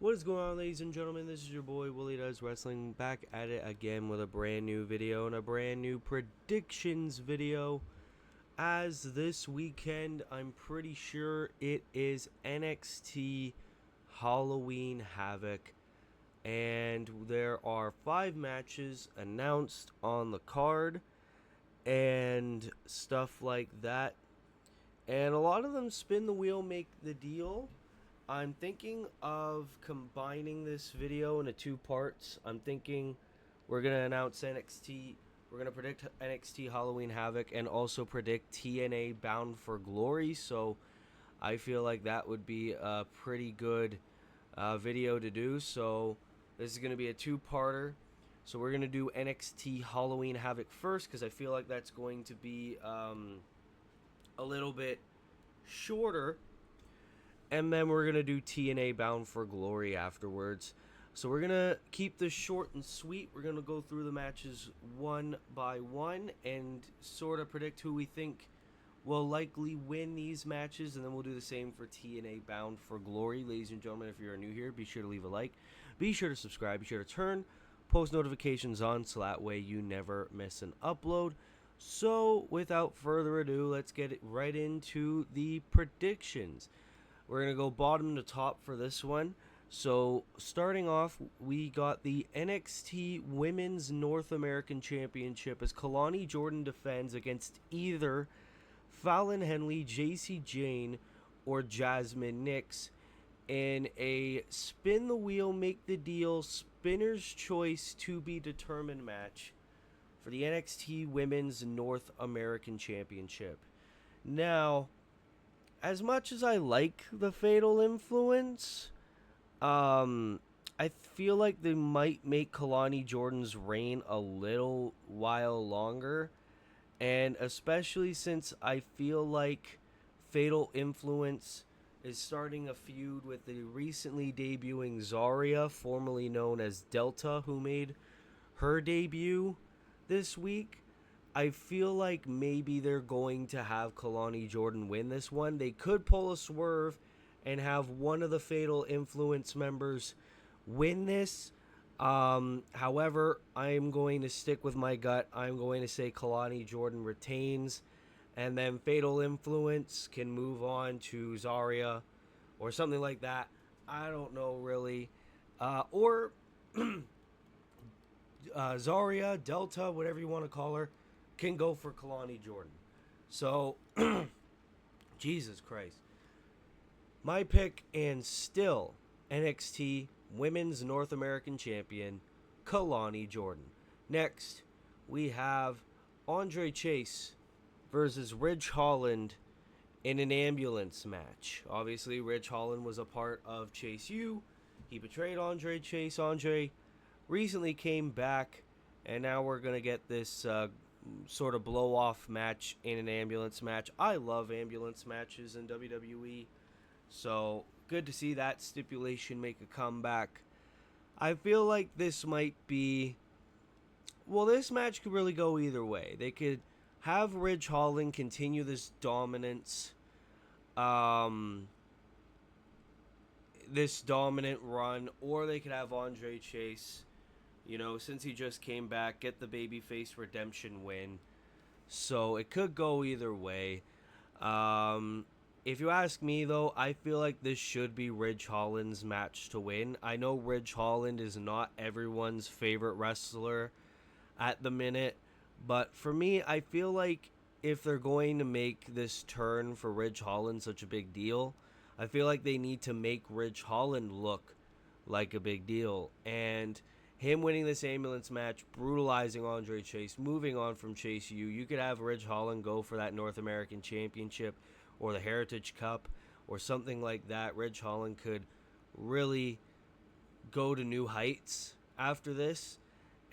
What is going on, ladies and gentlemen? This is your boy Willie Does Wrestling, back at it again with a brand new video and a brand new predictions video. As this weekend, I'm pretty sure it is NXT Halloween Havoc, and there are 5 matches announced on the card and stuff like that. And a lot of them spin the wheel, make the deal. I'm thinking of combining this video into 2 parts. I'm thinking we're going to announce NXT. We're going to predict NXT Halloween Havoc and also predict TNA Bound for Glory. So I feel like that would be a pretty good video to do. So this is going to be a 2-parter. So we're going to do NXT Halloween Havoc first because I feel like that's going to be a little bit shorter, and then we're going to do TNA Bound for Glory afterwards. So we're going to keep this short and sweet. We're going to go through the matches one by one and sort of predict who we think will likely win these matches, and then we'll do the same for TNA Bound for Glory. Ladies and gentlemen, if you're new here, be sure to leave a like. Be sure to subscribe. Be sure to turn post notifications on so that way you never miss an upload. So without further ado, let's get it right into the predictions. We're going to go bottom to top for this one. So, starting off, we got the NXT Women's North American Championship as Kalani Jordan defends against either Fallon Henley, JC Jane, or Jasmine Nix in a spin the wheel, make the deal, spinner's choice to be determined match for the NXT Women's North American Championship. Now, as much as I like the Fatal Influence, I feel like they might make Kalani Jordan's reign a little while longer, and especially since I feel like Fatal Influence is starting a feud with the recently debuting Zarya, formerly known as Delta, who made her debut this week. I feel like maybe they're going to have Kalani Jordan win this one. They could pull a swerve and have one of the Fatal Influence members win this. However, I'm going to stick with my gut. I'm going to say Kalani Jordan retains, and then Fatal Influence can move on to Zarya or something like that. I don't know really. Or Zarya, Delta, whatever you want to call her, can go for Kalani Jordan. So, Jesus Christ. My pick, and still NXT Women's North American Champion, Kalani Jordan. Next, we have Andre Chase versus Ridge Holland in an ambulance match. Obviously, Ridge Holland was a part of Chase U. He betrayed Andre Chase. Andre recently came back, and now we're going to get this sort of blow-off match in an ambulance match. I love ambulance matches in WWE, so good to see that stipulation make a comeback. I feel like this might be... Well, this match could really go either way. They could have Ridge Holland continue this dominance, this dominant run, or they could have Andre Chase, since he just came back, get the babyface redemption win. So it could go either way. If you ask me, though, I feel like this should be Ridge Holland's match to win. I know Ridge Holland is not everyone's favorite wrestler at the minute, but for me, I feel like if they're going to make this turn for Ridge Holland such a big deal, I feel like they need to make Ridge Holland look like a big deal. And him winning this ambulance match, brutalizing Andre Chase, moving on from Chase U, you could have Ridge Holland go for that North American Championship or the Heritage Cup or something like that. Ridge Holland could really go to new heights after this.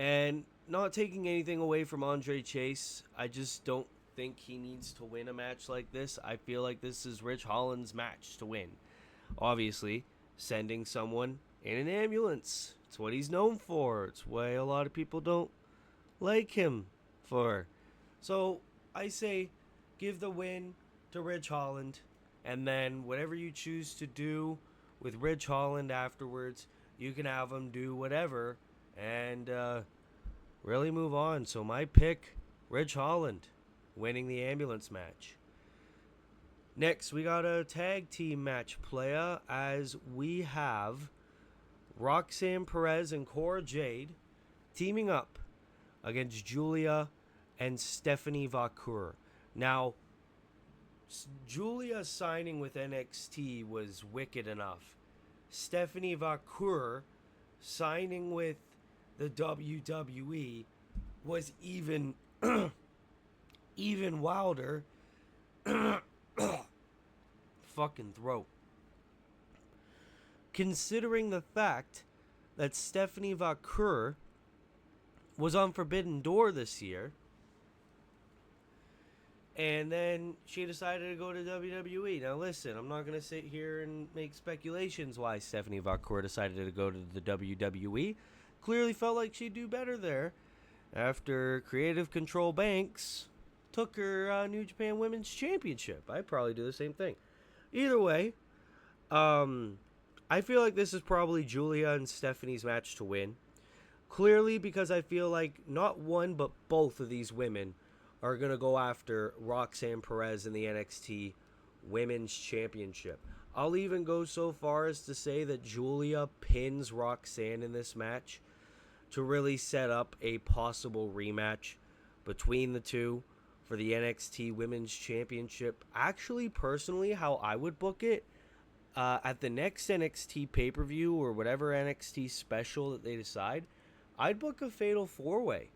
And not taking anything away from Andre Chase, I just don't think he needs to win a match like this. I feel like this is Ridge Holland's match to win. Obviously, sending someone in an ambulance. It's what he's known for. It's why a lot of people don't like him for. So, I say give the win to Ridge Holland, and then whatever you choose to do with Ridge Holland afterwards. You can have him do whatever and really move on. So my pick, Ridge Holland, winning the ambulance match. Next, we got a tag team match playa as we have Roxanne Perez and Cora Jade teaming up against Julia and Stephanie Vaquer. Now, Julia signing with NXT was wicked enough. Stephanie Vaquer signing with the WWE was even even wilder. Fucking throat. Considering the fact that Stephanie Vaquer was on Forbidden Door this year, and then she decided to go to WWE. Now listen, I'm not going to sit here and make speculations why Stephanie Vaquer decided to go to the WWE. Clearly felt like she'd do better there after Creative Control Banks took her New Japan Women's Championship. I'd probably do the same thing. Either way, I feel like this is probably Julia and Stephanie's match to win. Clearly because I feel like not one but both of these women are going to go after Roxanne Perez in the NXT Women's Championship. I'll even go so far as to say that Julia pins Roxanne in this match to really set up a possible rematch between the two for the NXT Women's Championship. Actually, personally, how I would book it, at the next NXT pay-per-view or whatever NXT special that they decide, I'd book a Fatal 4-Way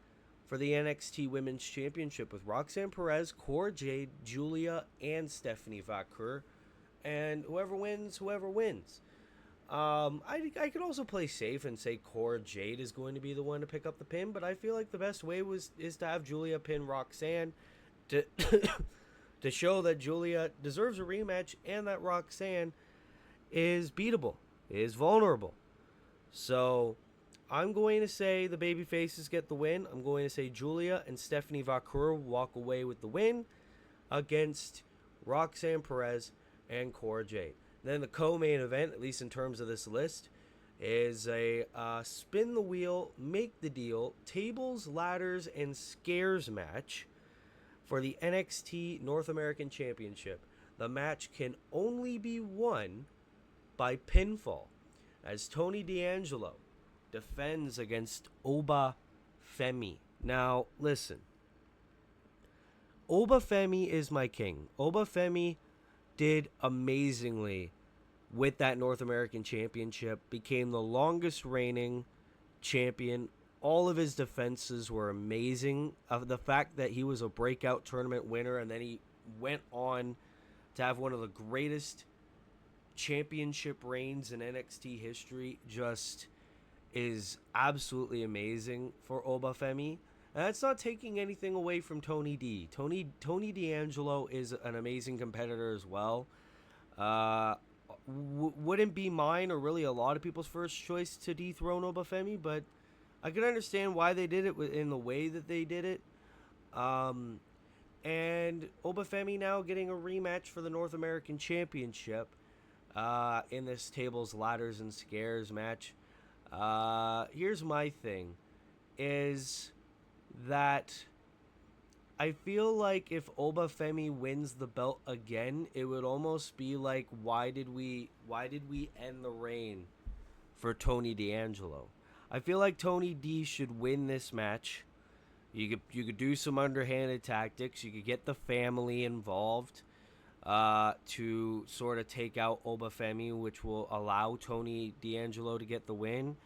for the NXT Women's Championship with Roxanne Perez, Cora Jade, Julia, and Stephanie Vaquer. And whoever wins. I could also play safe and say Cora Jade is going to be the one to pick up the pin, but I feel like the best way is to have Julia pin Roxanne to to show that Julia deserves a rematch and that Roxanne is beatable, is vulnerable. So I'm going to say the baby faces get the win. I'm going to say Julia and Stephanie Vaquer walk away with the win against Roxanne Perez and Cora Jade. Then the co-main event, at least in terms of this list, is a spin the wheel, make the deal, tables, ladders, and scares match for the NXT North American Championship. The match can only be won by pinfall as Tony D'Angelo defends against Oba Femi. Now, listen. Oba Femi is my king. Oba Femi did amazingly with that North American Championship, became the longest reigning champion. All of his defenses were amazing. The fact that he was a breakout tournament winner and then he went on to have one of the greatest championship reigns in NXT history just is absolutely amazing for Oba Femi. And that's not taking anything away from Tony D. Tony D'Angelo is an amazing competitor as well. Wouldn't be mine or really a lot of people's first choice to dethrone Oba Femi, but I can understand why they did it in the way that they did it. And Oba Femi now getting a rematch for the North American Championship in this tables, ladders, and scares match. Here's my thing, is that I feel like if Oba Femi wins the belt again, it would almost be like, why did we end the reign for Tony D'Angelo? I feel like Tony D should win this match. You could do some underhanded tactics. You could get the family involved to sort of take out Oba Femi, which will allow Tony D'Angelo to get the win.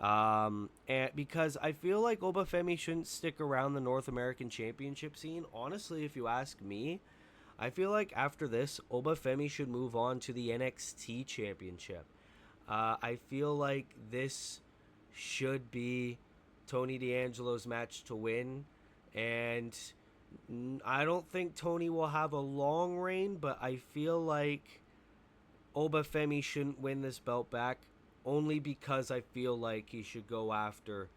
And because I feel like Oba Femi shouldn't stick around the North American Championship scene. Honestly, if you ask me, I feel like after this, Oba Femi should move on to the NXT Championship. I feel like this should be Tony D'Angelo's match to win. And I don't think Tony will have a long reign, but I feel like Oba Femi shouldn't win this belt back. Only because I feel like he should go after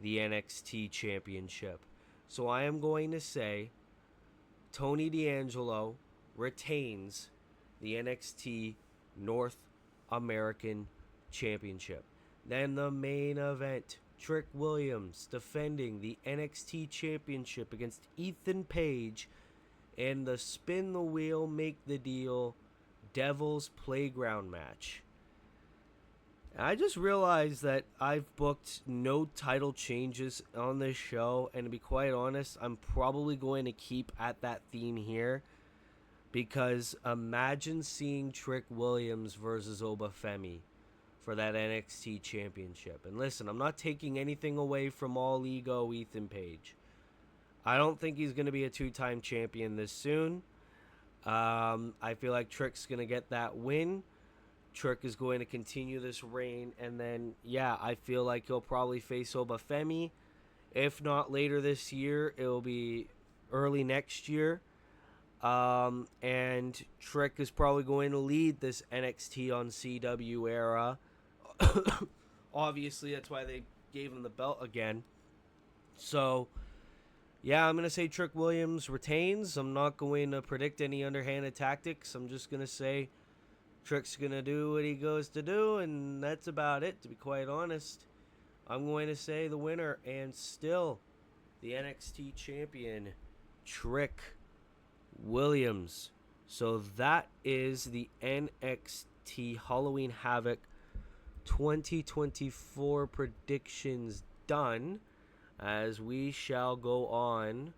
the NXT Championship. So I am going to say Tony D'Angelo retains the NXT North American Championship. Then the main event, Trick Williams defending the NXT Championship against Ethan Page in the Spin the Wheel, Make the Deal Devil's Playground match. I just realized that I've booked no title changes on this show, and to be quite honest, I'm probably going to keep at that theme here, because imagine seeing Trick Williams versus Obafemi for that NXT Championship. And listen, I'm not taking anything away from All Ego Ethan Page. I don't think he's going to be a two-time champion this soon. I feel like Trick's going to get that win. Trick is going to continue this reign, and then, yeah, I feel like he'll probably face Obafemi. If not later this year, it will be early next year. And Trick is probably going to lead this NXT on CW era. Obviously, that's why they gave him the belt again. So, yeah, I'm going to say Trick Williams retains. I'm not going to predict any underhanded tactics. I'm just going to say Trick's going to do what he goes to do, and that's about it, to be quite honest. I'm going to say the winner, and still the NXT champion, Trick Williams. So that is the NXT Halloween Havoc 2024 predictions done, as we shall go on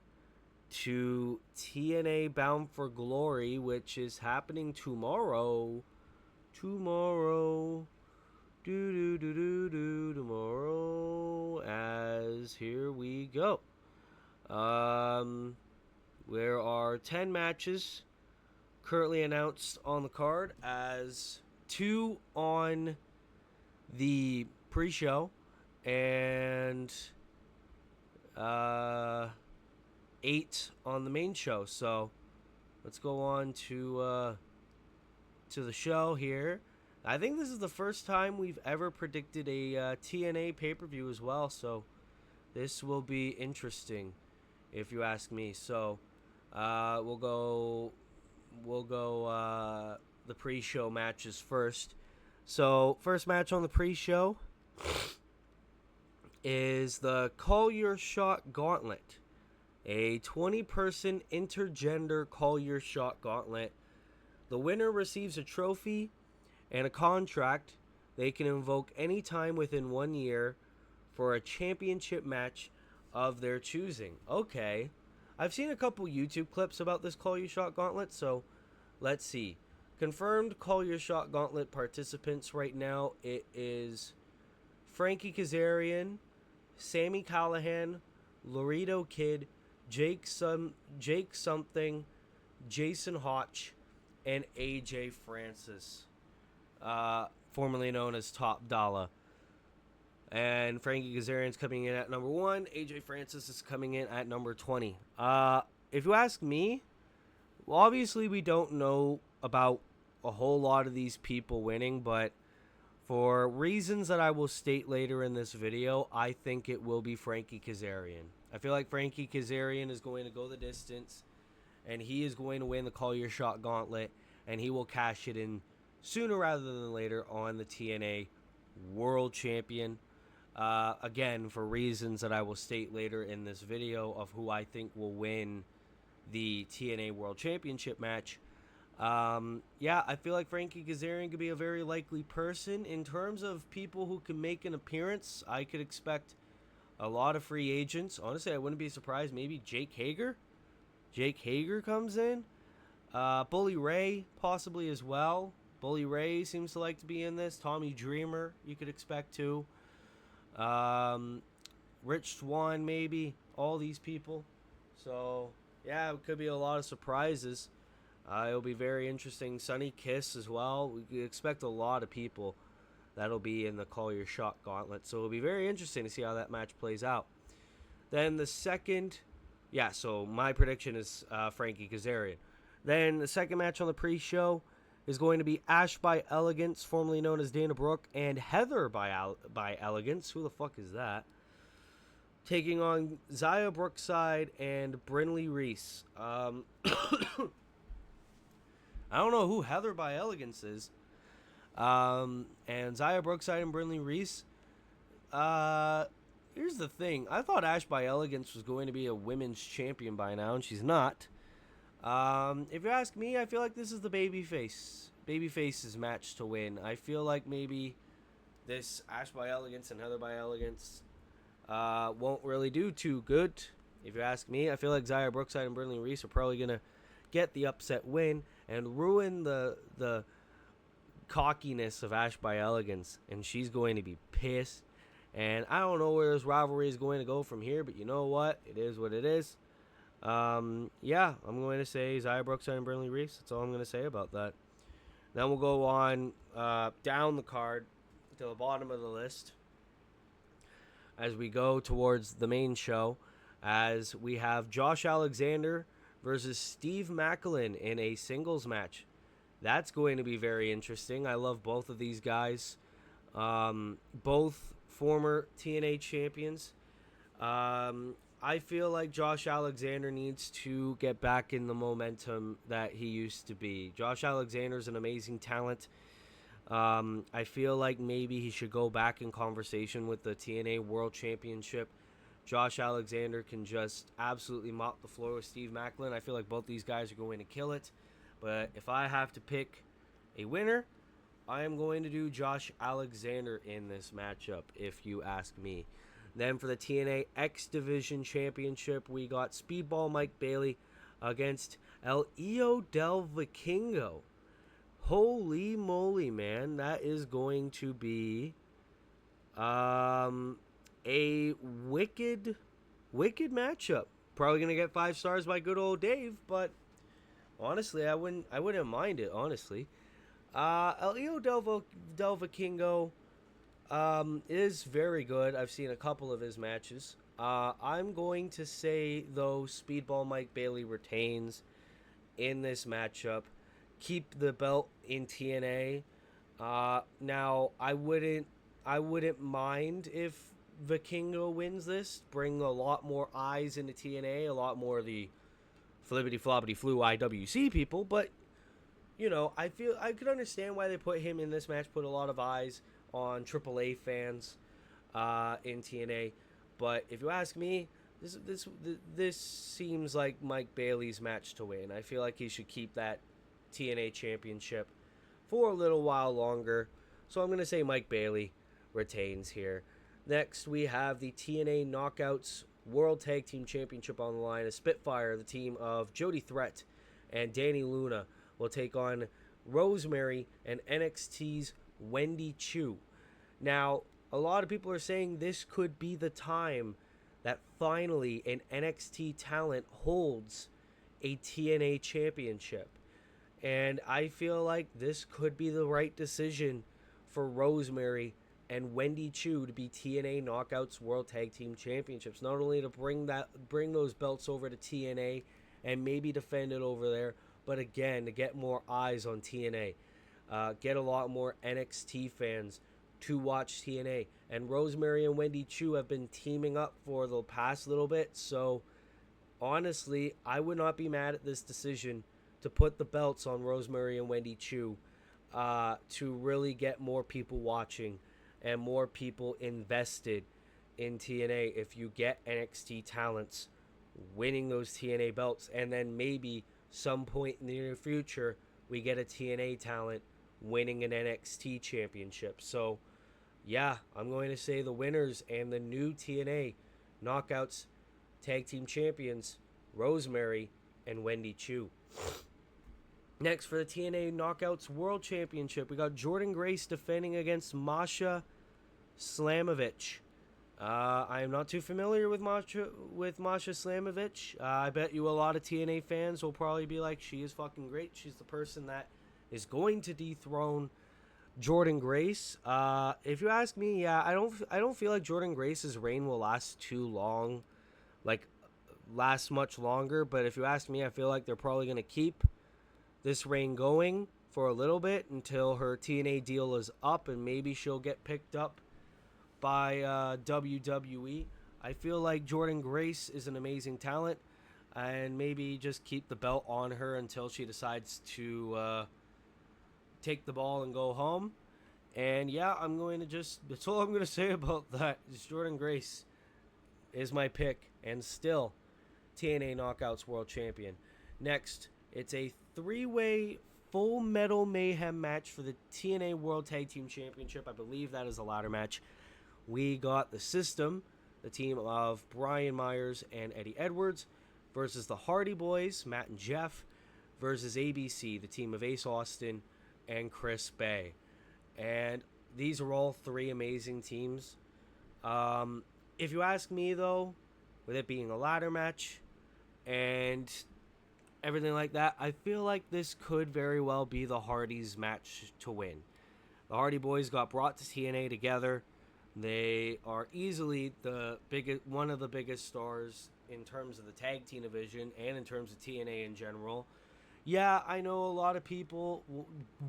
to TNA Bound for Glory, which is happening tomorrow. Tomorrow. Tomorrow. As here we go. There are 10 matches currently announced on the card, as 2 on the pre-show and 8 on the main show. So let's go on to the show here. I think this is the first time we've ever predicted a TNA pay-per-view as well, so this will be interesting, if you ask me. So we'll go the pre-show matches first. So first match on the pre-show is the Call Your Shot Gauntlet, a 20-person intergender Call Your Shot Gauntlet. The winner receives a trophy and a contract they can invoke anytime within 1 year for a championship match of their choosing. Okay. I've seen a couple YouTube clips about this Call Your Shot Gauntlet, so let's see. Confirmed Call Your Shot Gauntlet participants right now, it is Frankie Kazarian, Sami Callihan, Laredo Kid, Jake Something, Jason Hotch, and AJ Francis, formerly known as Top Dollar. And Frankie Kazarian's coming in at number 1. AJ Francis is coming in at number 20. If you ask me, well, obviously we don't know about a whole lot of these people winning, but for reasons that I will state later in this video, I think it will be Frankie Kazarian. I feel like Frankie Kazarian is going to go the distance, and he is going to win the Call Your Shot Gauntlet, and he will cash it in sooner rather than later on the TNA World Champion. Again, for reasons that I will state later in this video of who I think will win the TNA World Championship match. Yeah, I feel like Frankie Kazarian could be a very likely person. In terms of people who can make an appearance, I could expect a lot of free agents. Honestly, I wouldn't be surprised. Maybe Jake Hager. Jake Hager comes in. Bully Ray, possibly as well. Bully Ray seems to like to be in this. Tommy Dreamer, you could expect too. Rich Swann, maybe. All these people. So, yeah, it could be a lot of surprises. It'll be very interesting. Sonny Kiss as well. We could expect a lot of people that'll be in the Call Your Shot Gauntlet. So it'll be very interesting to see how that match plays out. Then the second... Yeah, so my prediction is Frankie Kazarian. Then the second match on the pre-show is going to be Ash by Elegance, formerly known as Dana Brooke, and Heather by Elegance. Who the fuck is that? Taking on Zaya Brookside and Brinley Reese. I don't know who Heather by Elegance is. And Zaya Brookside and Brinley Reese. Here's the thing. I thought Ash by Elegance was going to be a women's champion by now, and she's not. If you ask me, I feel like this is the Babyface's match to win. I feel like maybe this Ash by Elegance and Heather by Elegance won't really do too good. If you ask me, I feel like Zaya Brookside and Brinley Reese are probably going to get the upset win and ruin the cockiness of Ash by Elegance, and she's going to be pissed. And I don't know where this rivalry is going to go from here, but you know what? It is what it is. Yeah, I'm going to say Zaya Brookside and Brinley Reese. That's all I'm going to say about that. Then we'll go on down the card to the bottom of the list as we go towards the main show, as we have Josh Alexander versus Steve Macklin in a singles match. That's going to be very interesting. I love both of these guys. Both former TNA champions. I feel like Josh Alexander needs to get back in the momentum that he used to be. Josh Alexander is an amazing talent. I feel like maybe he should go back in conversation with the TNA World Championship. Josh Alexander can just absolutely mop the floor with Steve Macklin. I feel like both these guys are going to kill it. But if I have to pick a winner, I am going to do Josh Alexander in this matchup, if you ask me. Then for the TNA X Division Championship, we got Speedball Mike Bailey against El Hijo del Vikingo. Holy moly, man. That is going to be a wicked matchup. Probably going to get 5 stars by good old Dave, but honestly, I wouldn't mind it, honestly. El Hijo del Vikingo is very good. I've seen a couple of his matches. I'm going to say, though, Speedball Mike Bailey retains in this matchup. Keep the belt in TNA. Now, I wouldn't mind if Vikingo wins this. Bring a lot more eyes into TNA, a lot more of the flippity floppity flu IWC people, but you know, I feel I could understand why they put him in this match, put a lot of eyes on AAA fans in TNA. But if you ask me, this seems like Mike Bailey's match to win. I feel like he should keep that TNA championship for a little while longer. So I'm going to say Mike Bailey retains here. Next, we have the TNA Knockouts World Tag Team Championship on the line. A Spitfire, the team of Jody Threat and Danny Luna, will take on Rosemary and NXT's Wendy Chu. Now, a lot of people are saying this could be the time that finally an NXT talent holds a TNA championship. And I feel like this could be the right decision for Rosemary and Wendy Chu to be TNA Knockouts World Tag Team Championships. Not only to bring those belts over to TNA and maybe defend it over there, but again, to get more eyes on TNA. Get a lot more NXT fans to watch TNA. And Rosemary and Wendy Chu have been teaming up for the past little bit. So, honestly, I would not be mad at this decision to put the belts on Rosemary and Wendy Chu to really get more people watching and more people invested in TNA. If you get NXT talents winning those TNA belts, and then maybe some point in the near future we get a TNA talent winning an NXT championship. So yeah, I'm going to say the winners and the new TNA Knockouts Tag Team Champions, Rosemary and Wendy Chu. Next, for the TNA Knockouts World Championship, we got Jordan Grace defending against Masha Slamovich. I am not too familiar with Masha Slamovich. I bet you a lot of TNA fans will probably be like, she is fucking great. She's the person that is going to dethrone Jordan Grace. If you ask me, yeah, I don't feel like Jordan Grace's reign will last too long, like last much longer. But if you ask me, I feel like they're probably going to keep this reign going for a little bit until her TNA deal is up, and maybe she'll get picked up by WWE. I feel like Jordan Grace is an amazing talent, and maybe just keep the belt on her until she decides to take the ball and go home. And yeah, that's all I'm going to say about that. Is Jordan Grace is my pick and still TNA Knockouts World Champion. Next, it's a three-way Full Metal Mayhem match for the TNA World Tag Team Championship. I believe that is a ladder match. We got the System, the team of Brian Myers and Eddie Edwards, versus the Hardy Boys, Matt and Jeff, versus ABC, the team of Ace Austin and Chris Bay. And these are all three amazing teams. If you ask me, though, with it being a ladder match and everything like that, I feel like this could very well be the Hardys' match to win. The Hardy Boys got brought to TNA together. They are easily one of the biggest stars in terms of the tag team division and in terms of TNA in general. Yeah, I know a lot of people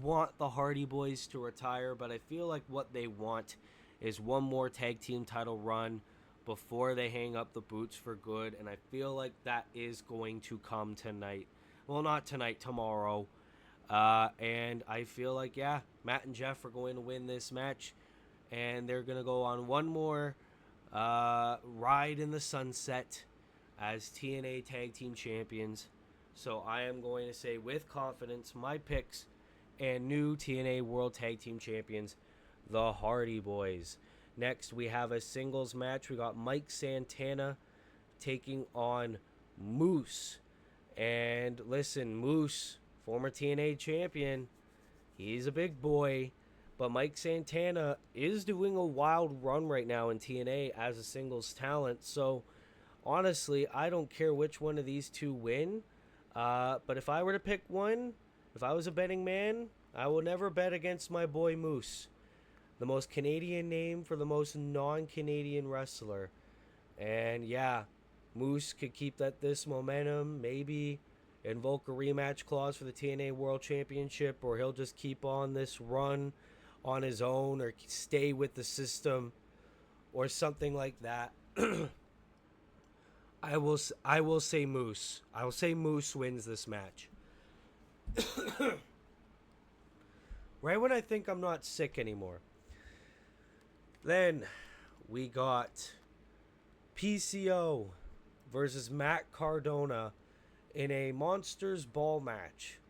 want the Hardy Boys to retire, but I feel like what they want is one more tag team title run before they hang up the boots for good, and I feel like that is going to come tonight. Well, not tonight, tomorrow. And I feel like, yeah, Matt and Jeff are going to win this match, and they're going to go on one more ride in the sunset as TNA Tag Team Champions. So I am going to say with confidence my picks and new TNA World Tag Team Champions, the Hardy Boys. Next, we have a singles match. We got Mike Santana taking on Moose. And listen, Moose, former TNA champion, he's a big boy. But Mike Santana is doing a wild run right now in TNA as a singles talent. So, honestly, I don't care which one of these two win. But if I were to pick one, if I was a betting man, I will never bet against my boy Moose. The most Canadian name for the most non-Canadian wrestler. And yeah, Moose could keep this momentum, maybe invoke a rematch clause for the TNA World Championship, or he'll just keep on this run on his own or stay with the System or something like that. I will say Moose. I will say Moose wins this match. Right when I think I'm not sick anymore. Then we got PCO versus Matt Cardona in a Monsters Ball match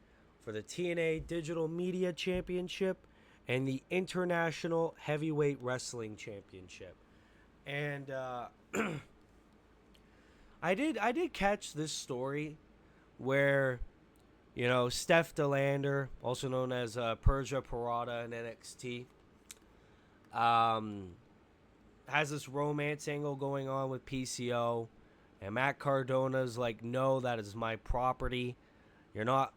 for the TNA Digital Media Championship and the International Heavyweight Wrestling Championship. And I did catch this story where, you know, Steph DeLander, also known as Persia Parada in NXT, has this romance angle going on with PCO, and Matt Cardona's like, no, that is my property. You're not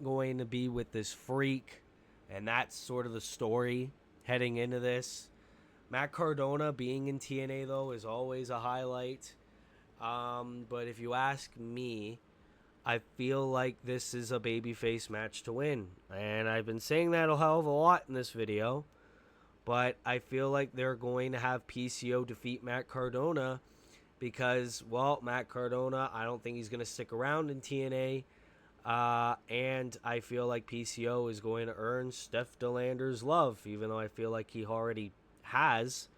going to be with this freak, and that's sort of the story heading into this. Matt Cardona being in TNA though is always a highlight. But if you ask me, I feel like this is a babyface match to win, and I've been saying that a hell of a lot in this video. But I feel like they're going to have PCO defeat Matt Cardona because, well, Matt Cardona, I don't think he's going to stick around in TNA. And I feel like PCO is going to earn Steph DeLander's love, even though I feel like he already has.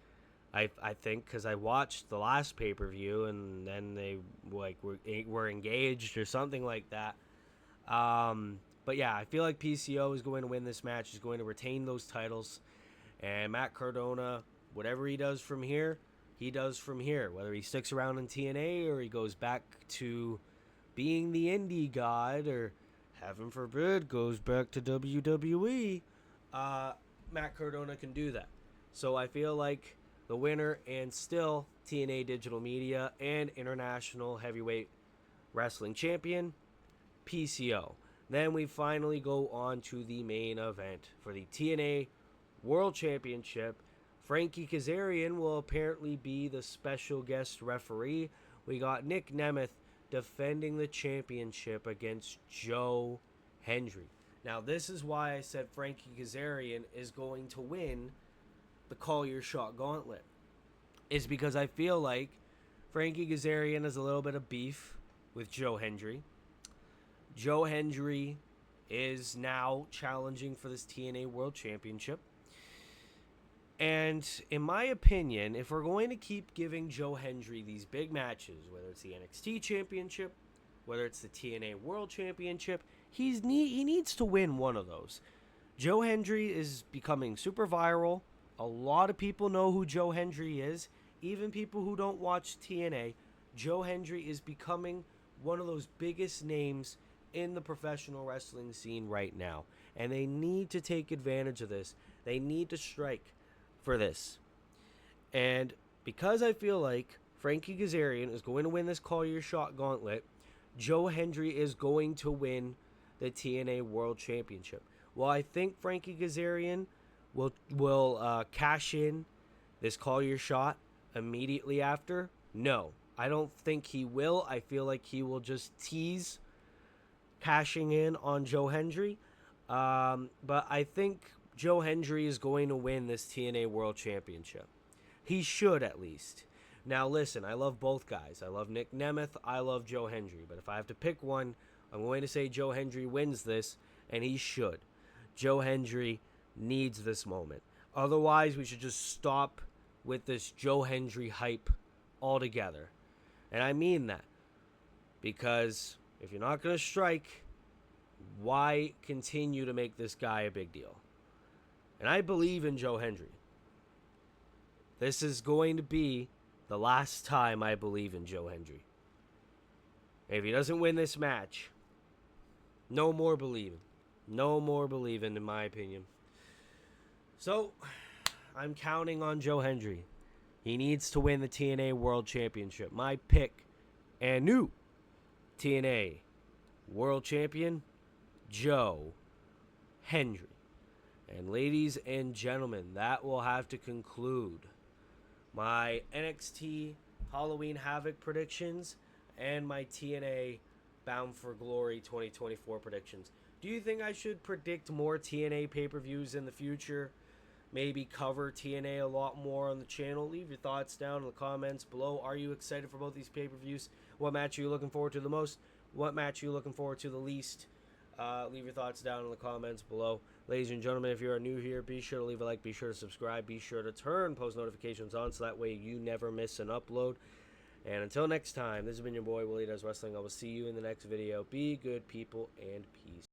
I think because I watched the last pay-per-view and then they were engaged or something like that. But yeah, I feel like PCO is going to win this match. He's going to retain those titles. And Matt Cardona, whatever he does from here, he does from here. Whether he sticks around in TNA or he goes back to being the indie god or, heaven forbid, goes back to WWE, Matt Cardona can do that. So I feel like the winner and still TNA Digital Media and International Heavyweight Wrestling Champion, PCO. Then we finally go on to the main event for the TNA World Championship. Frankie Kazarian will apparently be the special guest referee. We got Nick Nemeth defending the championship against Joe Hendry. Now, this is why I said Frankie Kazarian is going to win the Call Your Shot Gauntlet. Is because I feel like Frankie Kazarian has a little bit of beef with Joe Hendry. Joe Hendry is now challenging for this TNA World Championship. And in my opinion, if we're going to keep giving Joe Hendry these big matches, whether it's the NXT Championship, whether it's the TNA World Championship, he needs to win one of those. Joe Hendry is becoming super viral. A lot of people know who Joe Hendry is. Even people who don't watch TNA, Joe Hendry is becoming one of those biggest names in the professional wrestling scene right now. And they need to take advantage of this. They need to strike for this. And because I feel like Frankie Kazarian is going to win this Call Your Shot gauntlet, Joe Hendry is going to win the TNA World Championship. Well, I think Frankie Kazarian will cash in this Call Your Shot immediately after. No, I don't think he will. I feel like he will just tease cashing in on Joe Hendry. But I think Joe Hendry is going to win this TNA World Championship. He should, at least. Now, listen, I love both guys. I love Nick Nemeth. I love Joe Hendry. But if I have to pick one, I'm going to say Joe Hendry wins this, and he should. Joe Hendry needs this moment. Otherwise, we should just stop with this Joe Hendry hype altogether. And I mean that. Because if you're not going to strike, why continue to make this guy a big deal? And I believe in Joe Hendry. This is going to be the last time I believe in Joe Hendry. If he doesn't win this match, no more believing. No more believing, in my opinion. So, I'm counting on Joe Hendry. He needs to win the TNA World Championship. My pick and new TNA World Champion, Joe Hendry. And ladies and gentlemen, that will have to conclude my NXT Halloween Havoc predictions and my TNA Bound for Glory 2024 predictions. Do you think I should predict more TNA pay-per-views in the future? Maybe cover TNA a lot more on the channel? Leave your thoughts down in the comments below. Are you excited for both these pay-per-views? What match are you looking forward to the most? What match are you looking forward to the least? Leave your thoughts down in the comments below. Ladies and gentlemen, if you are new here, be sure to leave a like, be sure to subscribe, be sure to turn post notifications on so that way you never miss an upload. And until next time, this has been your boy, Willie Does Wrestling. I will see you in the next video. Be good, people, and peace.